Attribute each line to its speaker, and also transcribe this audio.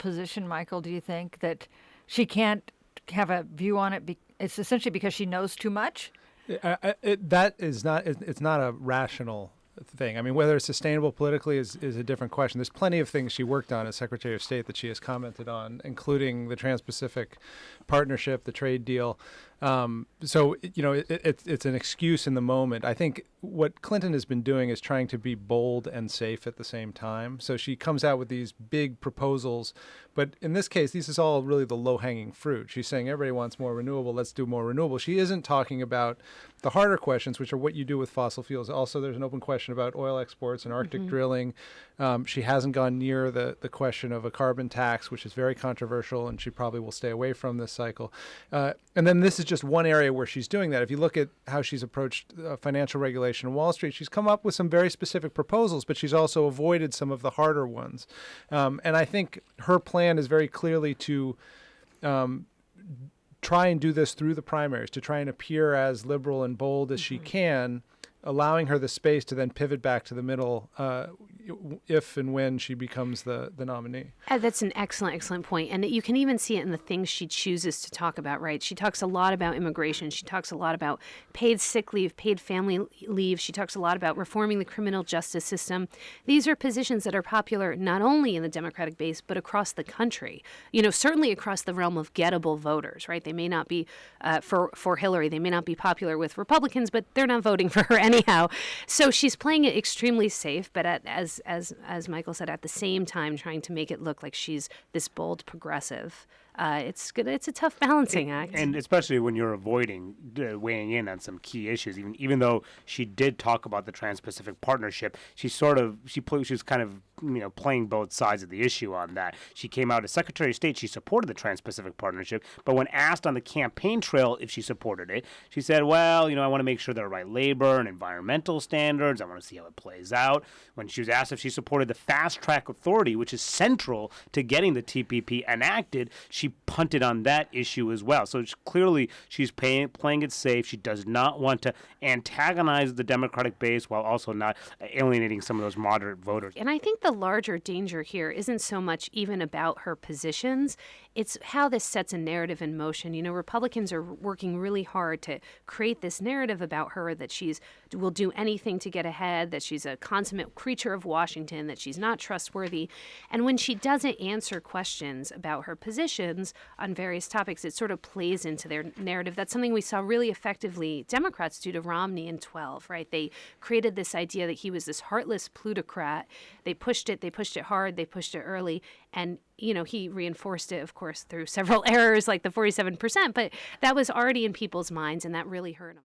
Speaker 1: position, Michael, do you think, that she can't have a view on it? It's essentially because she knows too much?
Speaker 2: It's not a rational thing. I mean, whether it's sustainable politically is a different question. There's plenty of things she worked on as Secretary of State that she has commented on, including the Trans-Pacific Partnership, the trade deal. So, it's an excuse in the moment. I think what Clinton has been doing is trying to be bold and safe at the same time. So she comes out with these big proposals, but in this case, this is all really the low-hanging fruit. She's saying everybody wants more renewable, let's do more renewable. She isn't talking about the harder questions, which are what you do with fossil fuels. Also, there's an open question about oil exports and Arctic drilling. She hasn't gone near the question of a carbon tax, which is very controversial, and she probably will stay away from this cycle. And then this is just one area where she's doing that. If you look at how she's approached financial regulation in Wall Street, she's come up with some very specific proposals, but she's also avoided some of the harder ones. And I think her plan is very clearly to try and do this through the primaries, to try and appear as liberal and bold as she can, allowing her the space to then pivot back to the middle if and when she becomes the nominee.
Speaker 3: That's an excellent point. And you can even see it in the things she chooses to talk about, right? She talks a lot about immigration. She talks a lot about paid sick leave, paid family leave. She talks a lot about reforming the criminal justice system. These are positions that are popular not only in the Democratic base, but across the country. Certainly across the realm of gettable voters, right? They may not be for Hillary. They may not be popular with Republicans, but they're not voting for her anyhow. So she's playing it extremely safe, but as Michael said, at the same time trying to make it look like she's this bold progressive. It's a tough balancing act,
Speaker 4: and especially when you're avoiding weighing in on some key issues. Even though she did talk about the Trans-Pacific Partnership, she was kind of playing both sides of the issue on that. She came out as Secretary of State. She supported the Trans-Pacific Partnership, but when asked on the campaign trail if she supported it, she said, "Well, I want to make sure there are right labor and environmental standards. I want to see how it plays out." When she was asked if she supported the Fast Track Authority, which is central to getting the TPP enacted, she punted on that issue as well. So clearly she's playing it safe. She does not want to antagonize the Democratic base while also not alienating some of those moderate voters.
Speaker 3: And I think the larger danger here isn't so much even about her positions. It's how this sets a narrative in motion. Republicans are working really hard to create this narrative about her that will do anything to get ahead, that she's a consummate creature of Washington, that she's not trustworthy. And when she doesn't answer questions about her positions on various topics, it sort of plays into their narrative. That's something we saw really effectively Democrats do to Romney in 2012, right? They created this idea that he was this heartless plutocrat. They pushed it hard, they pushed it early, and he reinforced it, of course, through several errors like the 47%, but that was already in people's minds, and that really hurt him.